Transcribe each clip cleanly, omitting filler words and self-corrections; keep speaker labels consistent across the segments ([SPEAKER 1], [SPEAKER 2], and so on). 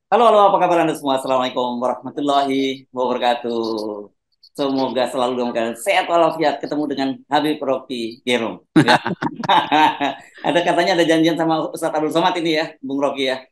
[SPEAKER 1] Halo, halo, apa kabar Anda semua? Assalamualaikum warahmatullahi wabarakatuh. Semoga selalu dalam keadaan sehat walafiat ketemu dengan Habib Rocky Gerung. Ya. Ada katanya ada janjian sama Ustadz Abdul Somad ini ya, Bung Rocky ya.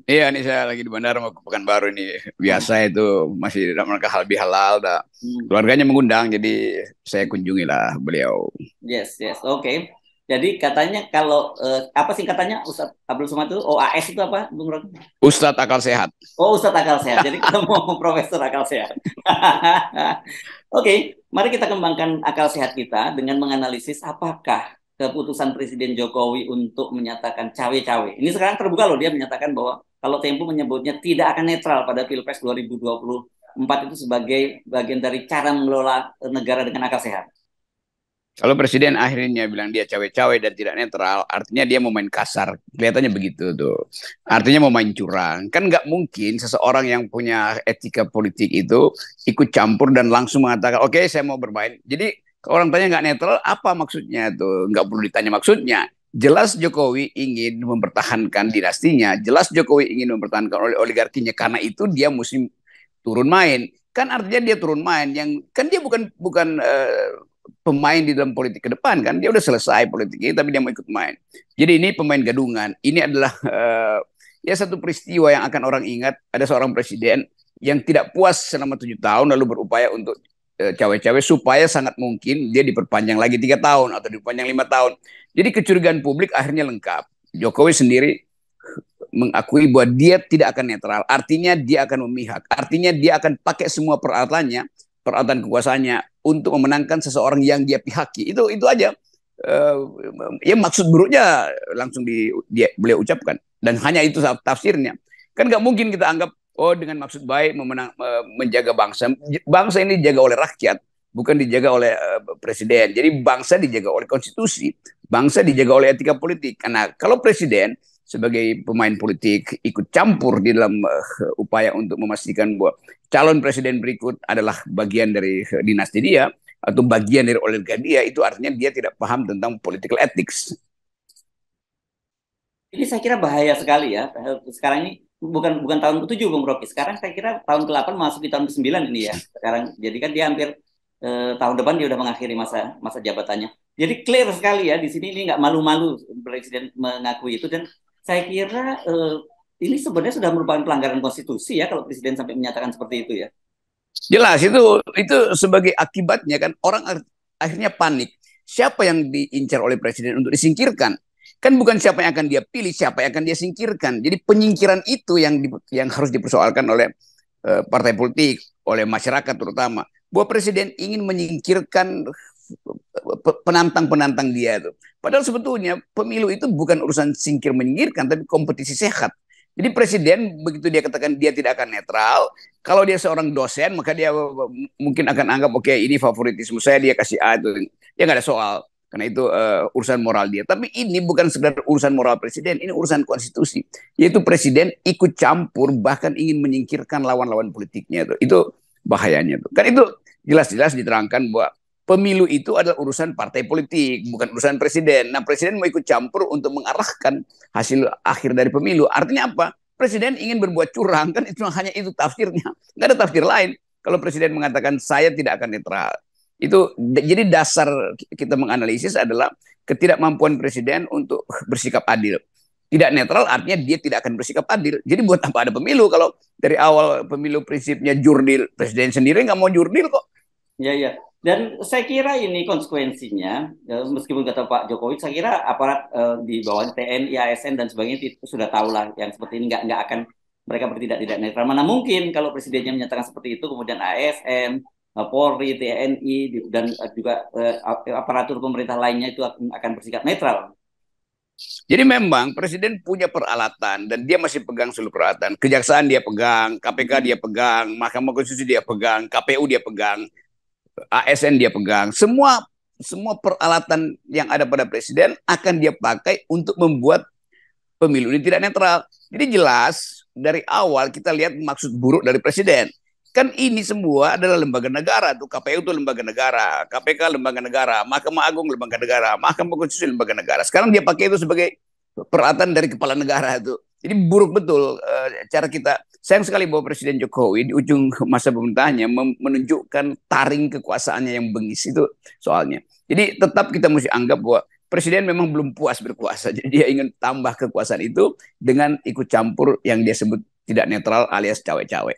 [SPEAKER 2] Iya, nih saya lagi di bandara mau ke Pekanbaru ini. Biasa
[SPEAKER 1] Oh,
[SPEAKER 2] itu masih dalam rangka halal bihalal. Dah.
[SPEAKER 1] hmm.
[SPEAKER 2] Keluarganya mengundang, jadi saya kunjungi lah beliau.
[SPEAKER 1] Yes, yes, oke. Jadi katanya kalau apa singkatannya Ustadz Abdul Somad itu OAS itu apa, Bung Rocky?
[SPEAKER 2] Ustadz akal sehat.
[SPEAKER 1] Oh, Ustadz akal sehat. Jadi ketemu Profesor akal sehat. Oke, mari kita kembangkan akal sehat kita dengan menganalisis apakah keputusan Presiden Jokowi untuk menyatakan cawe-cawe. Ini sekarang terbuka loh, dia menyatakan bahwa kalau Tempo menyebutnya tidak akan netral pada Pilpres 2024 itu sebagai bagian dari cara mengelola negara dengan akal sehat.
[SPEAKER 2] Kalau presiden akhirnya bilang dia cawe-cawe dan tidak netral, artinya dia mau main kasar. Kelihatannya begitu tuh. Artinya mau main curang. Kan nggak mungkin seseorang yang punya etika politik itu ikut campur dan langsung mengatakan, oke, saya mau bermain. Jadi kalau orang tanya nggak netral, apa maksudnya tuh? Nggak perlu ditanya maksudnya. Jelas Jokowi ingin mempertahankan dinastinya. Jelas Jokowi ingin mempertahankan oligarkinya. Karena itu dia mesti turun main. Kan artinya dia turun main. Yang kan dia bukan bukan pemain di dalam politik ke depan kan dia udah selesai politik ini tapi dia mau ikut main jadi ini pemain gadungan ini adalah ya satu peristiwa yang akan orang ingat ada seorang presiden yang tidak puas selama 7 tahun lalu berupaya untuk cawe-cawe supaya sangat mungkin dia diperpanjang lagi 3 tahun atau diperpanjang 5 tahun jadi kecurigaan publik akhirnya lengkap Jokowi sendiri mengakui bahwa dia tidak akan netral. Artinya dia akan memihak. Artinya dia akan pakai semua peralatannya, peralatan kekuasaannya untuk memenangkan seseorang yang dia pihaki. Itu aja. Ya maksud buruknya langsung beliau ucapkan dan hanya itu tafsirnya. Kan nggak mungkin kita anggap oh dengan maksud baik menjaga bangsa. Bangsa ini dijaga oleh rakyat, bukan dijaga oleh presiden. Jadi bangsa dijaga oleh konstitusi, bangsa dijaga oleh etika politik. Karena kalau presiden sebagai pemain politik ikut campur di dalam upaya untuk memastikan bahwa calon presiden berikut adalah bagian dari dinasti dia atau bagian dari oligarki dia, itu artinya dia tidak paham tentang political ethics.
[SPEAKER 1] Ini saya kira bahaya sekali ya. Sekarang ini bukan bukan tahun ke-7 Bung Rocky. Sekarang saya kira tahun ke-8 masuk di tahun ke-9 ini ya. Sekarang jadi kan dia hampir tahun depan dia udah mengakhiri masa masa jabatannya. Jadi clear sekali ya di sini ini nggak malu-malu presiden mengakui itu dan saya kira ini sebenarnya sudah merupakan pelanggaran konstitusi ya kalau presiden sampai menyatakan seperti itu ya.
[SPEAKER 2] Jelas itu sebagai akibatnya kan orang akhirnya panik. Siapa yang diincar oleh presiden untuk disingkirkan? Kan bukan siapa yang akan dia pilih, siapa yang akan dia singkirkan. Jadi penyingkiran itu yang harus dipersoalkan oleh partai politik, oleh masyarakat terutama. Bahwa presiden ingin menyingkirkan penantang-penantang dia itu. Padahal sebetulnya pemilu itu bukan urusan singkir menyingkirkan, tapi kompetisi sehat. Jadi presiden begitu dia katakan dia tidak akan netral, kalau dia seorang dosen maka dia mungkin akan anggap oke ini favoritisme saya dia kasih A itu ya nggak ada soal karena itu urusan moral dia. Tapi ini bukan sekedar urusan moral presiden, ini urusan konstitusi. Yaitu presiden ikut campur bahkan ingin menyingkirkan lawan-lawan politiknya itu bahayanya tuh. Kan itu jelas-jelas diterangkan bahwa pemilu itu adalah urusan partai politik, bukan urusan presiden. Nah, presiden mau ikut campur untuk mengarahkan hasil akhir dari pemilu. Artinya apa? Presiden ingin berbuat curang, kan itu hanya itu tafsirnya. Nggak ada tafsir lain. Kalau presiden mengatakan saya tidak akan netral. Itu jadi dasar kita menganalisis adalah ketidakmampuan presiden untuk bersikap adil. Tidak netral artinya dia tidak akan bersikap adil. Jadi buat apa ada pemilu kalau dari awal pemilu prinsipnya jurdil. Presiden sendiri nggak mau jurdil kok.
[SPEAKER 1] Ya, ya. Dan saya kira ini konsekuensinya, meskipun kata Pak Jokowi, saya kira aparat di bawah TNI, ASN dan sebagainya itu sudah tahu lah yang seperti ini nggak akan mereka bertindak tidak netral. Mana mungkin kalau presidennya menyatakan seperti itu, kemudian ASN, Polri, TNI dan juga aparatur pemerintah lainnya itu akan bersikap netral.
[SPEAKER 2] Jadi memang presiden punya peralatan dan dia masih pegang seluruh peralatan. Kejaksaan dia pegang, KPK dia pegang, Mahkamah Konstitusi dia pegang, KPU dia pegang, ASN dia pegang. Semua peralatan yang ada pada presiden akan dia pakai untuk membuat pemilu ini tidak netral. Jadi jelas dari awal kita lihat maksud buruk dari presiden. Kan ini semua adalah lembaga negara tuh. KPU itu lembaga negara, KPK lembaga negara, Mahkamah Agung lembaga negara, Mahkamah Konstitusi lembaga negara. Sekarang dia pakai itu sebagai peralatan dari kepala negara itu. Jadi buruk betul cara kita sayang sekali bahwa Presiden Jokowi di ujung masa pemerintahnya menunjukkan taring kekuasaannya yang bengis itu soalnya. Jadi tetap kita mesti anggap bahwa Presiden memang belum puas berkuasa. Jadi dia ingin tambah kekuasaan itu dengan ikut campur yang dia sebut tidak netral alias cawe-cawe.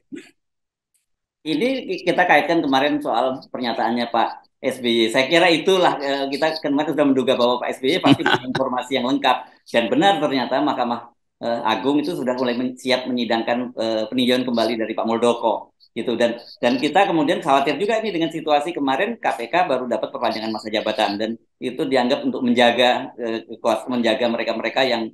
[SPEAKER 1] Ini kita kaitkan kemarin soal pernyataannya Pak SBY. Saya kira itulah kita kemarin sudah menduga bahwa Pak SBY pasti punya informasi yang lengkap dan benar ternyata Mahkamah Agung itu sudah mulai siap menyidangkan peninjauan kembali dari Pak Muldoko gitu dan kita kemudian khawatir juga ini dengan situasi kemarin KPK baru dapat perpanjangan masa jabatan dan itu dianggap untuk menjaga mereka-mereka yang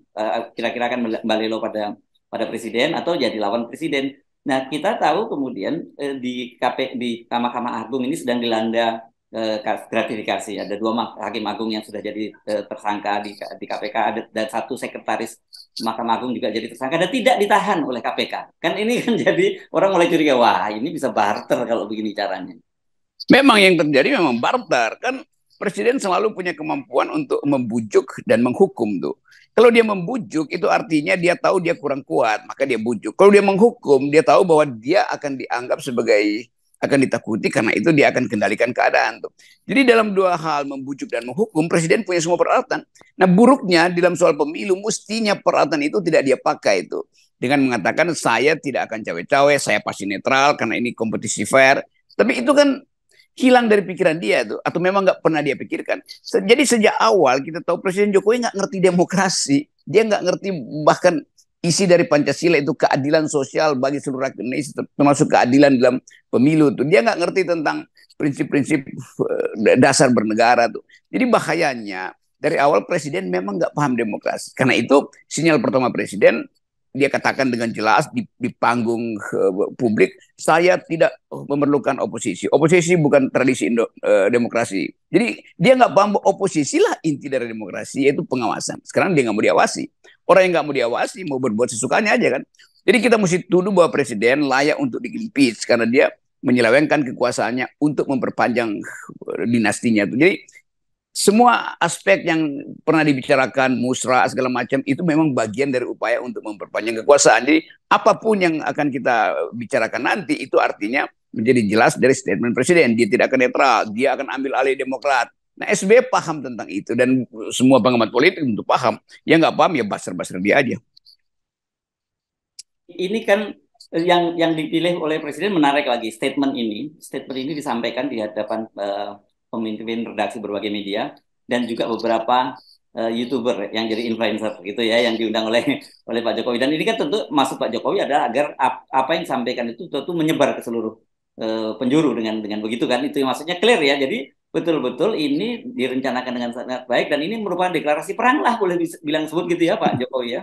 [SPEAKER 1] kira-kira akan balelo pada presiden atau jadi lawan presiden. Nah, kita tahu kemudian di Mahkamah Agung ini sedang dilanda gratifikasi. Ada dua hakim agung yang sudah jadi tersangka di KPK, dan satu sekretaris Mahkamah Agung juga jadi tersangka dan tidak ditahan oleh KPK. Kan ini kan jadi orang mulai curiga, wah ini bisa barter kalau begini caranya.
[SPEAKER 2] Memang yang terjadi memang barter. Kan presiden selalu punya kemampuan untuk membujuk dan menghukum tuh. Kalau dia membujuk itu artinya dia tahu dia kurang kuat, maka dia bujuk. Kalau dia menghukum, dia tahu bahwa dia akan dianggap sebagai akan ditakuti karena itu dia akan kendalikan keadaan tuh. Jadi dalam dua hal membujuk dan menghukum presiden punya semua peralatan. Nah buruknya dalam soal pemilu mestinya peralatan itu tidak dia pakai itu dengan mengatakan saya tidak akan cawe-cawe, saya pasti netral karena ini kompetisi fair. Tapi itu kan hilang dari pikiran dia tuh atau memang nggak pernah dia pikirkan. Jadi sejak awal kita tahu Presiden Jokowi nggak ngerti demokrasi, dia nggak ngerti bahkan isi dari Pancasila itu keadilan sosial bagi seluruh rakyat Indonesia termasuk keadilan dalam pemilu tuh. Dia nggak ngerti tentang prinsip-prinsip dasar bernegara tuh. Jadi bahayanya dari awal Presiden memang nggak paham demokrasi. Karena itu sinyal pertama Presiden dia katakan dengan jelas di panggung publik, saya tidak memerlukan oposisi. Oposisi bukan tradisi demokrasi. Jadi dia nggak paham oposisi lah inti dari demokrasi, yaitu pengawasan. Sekarang dia nggak mau diawasi. Orang yang nggak mau diawasi mau berbuat sesukanya aja kan. Jadi kita mesti tuduh bahwa presiden layak untuk di-impeach karena dia menyelewengkan kekuasaannya untuk memperpanjang dinastinya. Jadi semua aspek yang pernah dibicarakan musrah segala macam itu memang bagian dari upaya untuk memperpanjang kekuasaan. Jadi apapun yang akan kita bicarakan nanti itu artinya menjadi jelas dari statement presiden. Dia tidak akan netral, dia akan ambil alih Demokrat. Nah SBY paham tentang itu dan semua pengamat politik tentu paham. Yang nggak paham ya basar-basar dia aja.
[SPEAKER 1] Ini kan yang dipilih oleh presiden menarik lagi statement ini. Statement ini disampaikan di hadapan pemimpin redaksi berbagai media dan juga beberapa YouTuber yang jadi influencer gitu ya yang diundang oleh Pak Jokowi, dan ini kan tentu maksud Pak Jokowi adalah agar apa yang disampaikan itu tentu menyebar ke seluruh penjuru dengan begitu kan, itu maksudnya clear ya. Jadi betul-betul ini direncanakan dengan sangat baik dan ini merupakan deklarasi perang lah boleh bilang sebut gitu ya Pak Jokowi ya.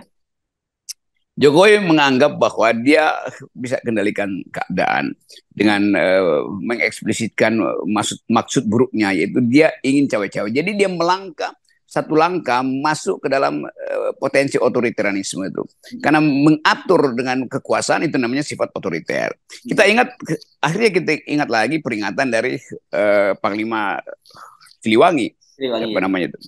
[SPEAKER 2] Jokowi menganggap bahwa dia bisa kendalikan keadaan dengan mengeksplisitkan maksud buruknya, yaitu dia ingin cawe-cawe. Jadi dia melangkah satu langkah masuk ke dalam potensi otoritarianisme itu. Karena mengatur dengan kekuasaan itu namanya sifat otoriter. Kita ingat, akhirnya kita ingat lagi peringatan dari Panglima Siliwangi. Apa namanya itu?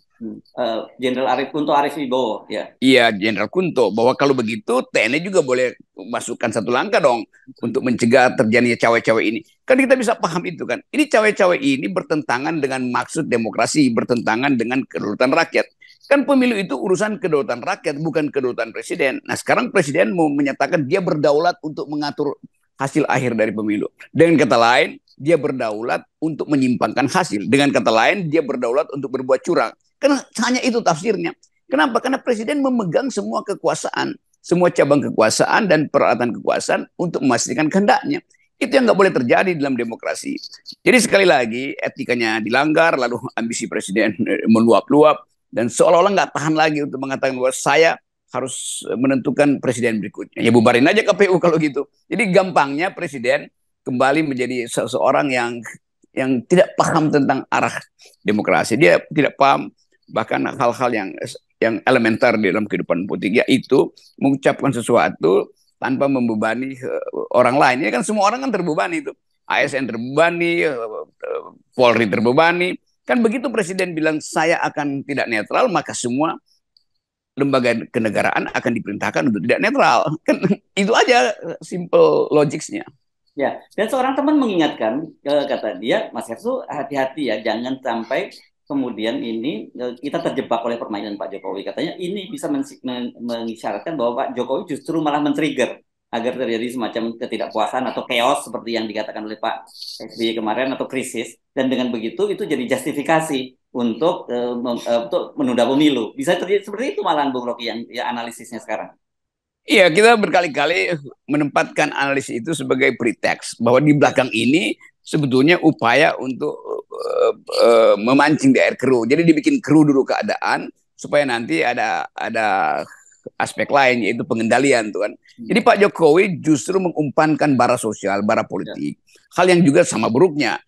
[SPEAKER 1] Jenderal Arif Kunto Arif Wibowo ya.
[SPEAKER 2] Iya, Jenderal Kunto, bahwa kalau begitu TNI juga boleh masukkan satu langkah dong untuk mencegah terjadinya cawe-cawe ini. Kan kita bisa paham itu kan. Ini cawe-cawe ini bertentangan dengan maksud demokrasi, bertentangan dengan kedaulatan rakyat. Kan pemilu itu urusan kedaulatan rakyat, bukan kedaulatan presiden. Nah, sekarang presiden mau menyatakan dia berdaulat untuk mengatur hasil akhir dari pemilu. Dengan kata lain, dia berdaulat untuk menyimpangkan hasil. Dengan kata lain, dia berdaulat untuk berbuat curang. Karena hanya itu tafsirnya. Kenapa? Karena presiden memegang semua kekuasaan, semua cabang kekuasaan dan peralatan kekuasaan untuk memastikan kehendaknya. Itu yang nggak boleh terjadi dalam demokrasi. Jadi sekali lagi etikanya dilanggar, lalu ambisi presiden meluap-luap dan seolah-olah nggak tahan lagi untuk mengatakan bahwa saya harus menentukan presiden berikutnya. Ya bubarin aja KPU kalau gitu. Jadi gampangnya presiden kembali menjadi seseorang yang tidak paham tentang arah demokrasi. Dia tidak paham bahkan hal-hal yang elementer di dalam kehidupan politik, yaitu mengucapkan sesuatu tanpa membebani orang lain. Ini kan semua orang kan terbebani itu. ASN terbebani, Polri terbebani. Kan begitu presiden bilang saya akan tidak netral, maka semua lembaga kenegaraan akan diperintahkan untuk tidak netral. Kan itu aja simple logicsnya.
[SPEAKER 1] Ya, dan seorang teman mengingatkan, kata dia, Mas Hersu, hati-hati ya, jangan sampai kemudian ini kita terjebak oleh permainan Pak Jokowi. Katanya ini bisa mengisyaratkan bahwa Pak Jokowi justru malah men-trigger agar terjadi semacam ketidakpuasan atau chaos seperti yang dikatakan oleh Pak SBY kemarin atau krisis. Dan dengan begitu itu jadi justifikasi untuk menunda pemilu. Bisa terjadi seperti itu malah Bung Rocky yang ya, analisisnya sekarang.
[SPEAKER 2] Iya, kita berkali-kali menempatkan analisis itu sebagai pretext bahwa di belakang ini sebetulnya upaya untuk memancing di air keruh. Jadi dibikin keruh dulu keadaan supaya nanti ada aspek lain yaitu pengendalian tuh kan. Jadi Pak Jokowi justru mengumpankan bara sosial, bara politik. Hal yang juga sama buruknya.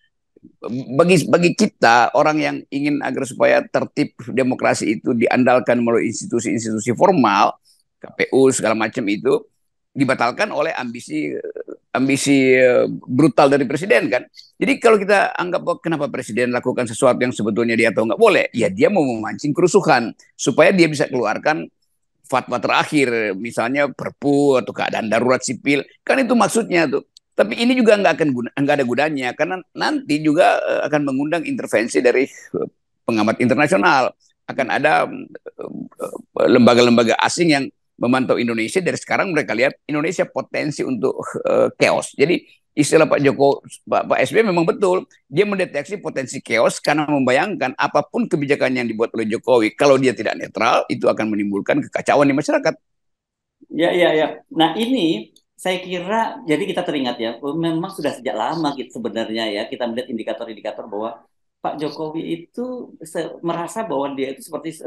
[SPEAKER 2] Bagi kita orang yang ingin agar supaya tertib demokrasi itu diandalkan melalui institusi-institusi formal, KPU segala macam itu dibatalkan oleh ambisi ambisi brutal dari presiden kan. Jadi kalau kita anggap bahwa kenapa presiden lakukan sesuatu yang sebetulnya dia tahu nggak boleh, ya dia mau memancing kerusuhan supaya dia bisa keluarkan fatwa terakhir, misalnya Perpu atau keadaan darurat sipil, kan itu maksudnya tuh. Tapi ini juga nggak ada gunanya karena nanti juga akan mengundang intervensi dari pengamat internasional. Akan ada lembaga-lembaga asing yang memantau Indonesia. Dari sekarang mereka lihat Indonesia potensi untuk chaos. Jadi istilah Pak Pak SBY memang betul. Dia mendeteksi potensi chaos karena membayangkan apapun kebijakan yang dibuat oleh Jokowi, kalau dia tidak netral, itu akan menimbulkan kekacauan di masyarakat.
[SPEAKER 1] Ya, ya, ya. Nah ini saya kira jadi kita teringat ya, memang sudah sejak lama gitu sebenarnya ya kita melihat indikator-indikator bahwa Pak Jokowi itu merasa bahwa dia itu seperti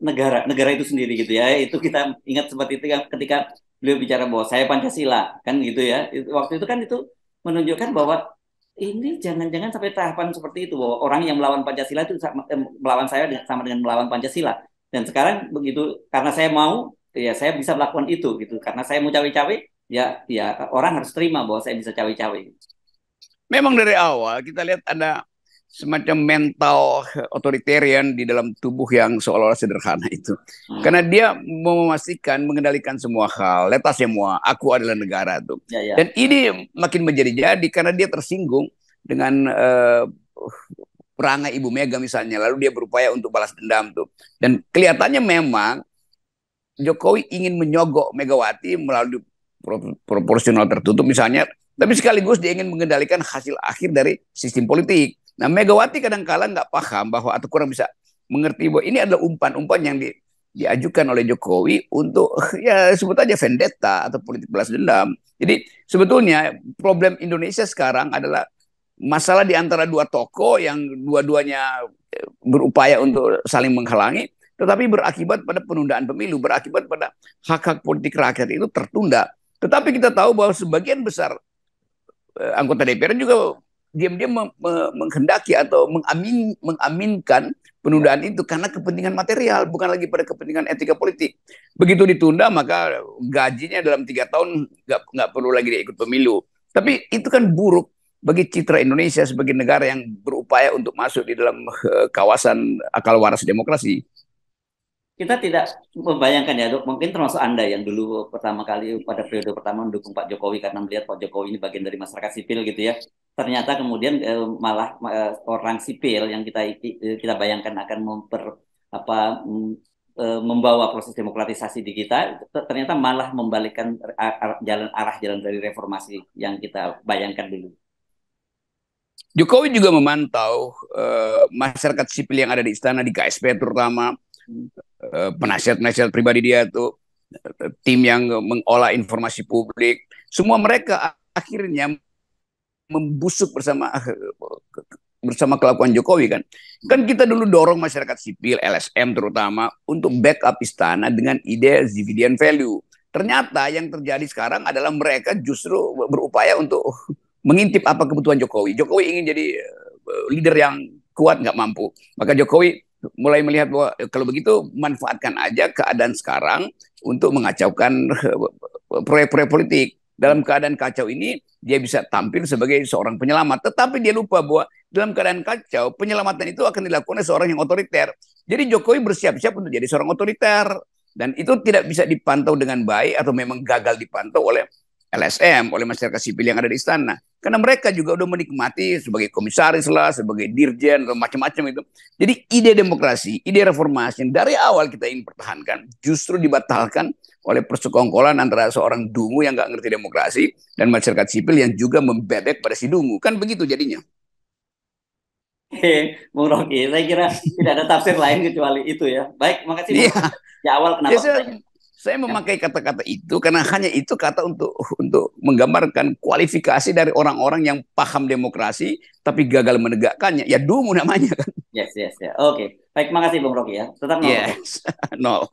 [SPEAKER 1] negara itu sendiri gitu ya. Itu kita ingat seperti itu ketika beliau bicara bahwa saya Pancasila kan gitu ya. Waktu itu kan itu menunjukkan bahwa ini jangan-jangan sampai tahapan seperti itu bahwa orang yang melawan Pancasila itu melawan saya sama dengan melawan Pancasila. Dan sekarang begitu karena saya mau ya saya bisa melakukan itu gitu karena saya mau cawe-cawe ya ya orang harus terima bahwa saya bisa cawe-cawe.
[SPEAKER 2] Memang dari awal kita lihat ada semacam mental otoritarian di dalam tubuh yang seolah-olah sederhana itu. Karena dia mau memastikan mengendalikan semua hal, letas semua, aku adalah negara tuh.
[SPEAKER 1] Ya, ya.
[SPEAKER 2] Dan ini makin menjadi-jadi karena dia tersinggung dengan perangai Ibu Mega misalnya, lalu dia berupaya untuk balas dendam tuh. Dan kelihatannya memang Jokowi ingin menyogok Megawati melalui proporsional tertutup misalnya, tapi sekaligus dia ingin mengendalikan hasil akhir dari sistem politik. Nah, Megawati kadang-kala nggak paham bahwa atau kurang bisa mengerti bahwa ini adalah umpan-umpan yang diajukan oleh Jokowi untuk ya sebut aja vendetta atau politik balas dendam. Jadi sebetulnya problem Indonesia sekarang adalah masalah di antara dua tokoh yang dua-duanya berupaya untuk saling menghalangi, tetapi berakibat pada penundaan pemilu, berakibat pada hak-hak politik rakyat itu tertunda. Tetapi kita tahu bahwa sebagian besar anggota DPR juga diam-diam menghendaki atau mengaminkan penundaan itu karena kepentingan material, bukan lagi pada kepentingan etika politik. Begitu ditunda, maka gajinya dalam 3 tahun nggak perlu lagi dia ikut pemilu. Tapi itu kan buruk bagi citra Indonesia sebagai negara yang berupaya untuk masuk di dalam kawasan akal waras demokrasi.
[SPEAKER 1] Kita tidak membayangkan ya, Dok, mungkin termasuk Anda yang dulu pertama kali pada periode pertama mendukung Pak Jokowi karena melihat Pak Jokowi ini bagian dari masyarakat sipil gitu ya. Ternyata kemudian malah orang sipil yang kita bayangkan akan membawa proses demokratisasi di kita, ternyata malah membalikkan arah jalan dari reformasi yang kita bayangkan dulu.
[SPEAKER 2] Jokowi juga memantau masyarakat sipil yang ada di istana, di KSP terutama, penasihat-penasihat pribadi dia tuh, tim yang mengolah informasi publik, semua mereka akhirnya membusuk bersama kelakuan Jokowi kan. Kan kita dulu dorong masyarakat sipil, LSM terutama, untuk backup istana dengan ide dividend value. Ternyata yang terjadi sekarang adalah mereka justru berupaya untuk mengintip apa kebutuhan Jokowi. Jokowi ingin jadi leader yang kuat, nggak mampu. Maka Jokowi mulai melihat bahwa kalau begitu manfaatkan aja keadaan sekarang untuk mengacaukan proyek-proyek politik. Dalam keadaan kacau ini dia bisa tampil sebagai seorang penyelamat, tetapi dia lupa bahwa dalam keadaan kacau penyelamatan itu akan dilakukan oleh seorang yang otoriter. Jadi Jokowi bersiap-siap untuk jadi seorang otoriter. Dan itu tidak bisa dipantau dengan baik atau memang gagal dipantau oleh LSM, oleh masyarakat sipil yang ada di istana. Karena mereka juga udah menikmati sebagai komisaris lah, sebagai dirjen, atau macam-macam itu. Jadi ide demokrasi, ide reformasi yang dari awal kita ingin pertahankan, justru dibatalkan oleh persekongkolan antara seorang dungu yang nggak ngerti demokrasi dan masyarakat sipil yang juga membebek pada si dungu. Kan begitu jadinya.
[SPEAKER 1] Bung Rocky, saya kira tidak ada tafsir lain kecuali itu ya. Baik, makasih Bung
[SPEAKER 2] Iya,
[SPEAKER 1] Rocky. Di awal
[SPEAKER 2] ya
[SPEAKER 1] kenapa
[SPEAKER 2] saya
[SPEAKER 1] ya?
[SPEAKER 2] memakai kata-kata itu karena hanya itu kata untuk menggambarkan kualifikasi dari orang-orang yang paham demokrasi tapi gagal menegakkannya. Ya dungu namanya kan.
[SPEAKER 1] Yes, yes, ya. Oke. Baik, makasih Bung Rocky ya. Tetap nol persen.
[SPEAKER 2] Yes, no.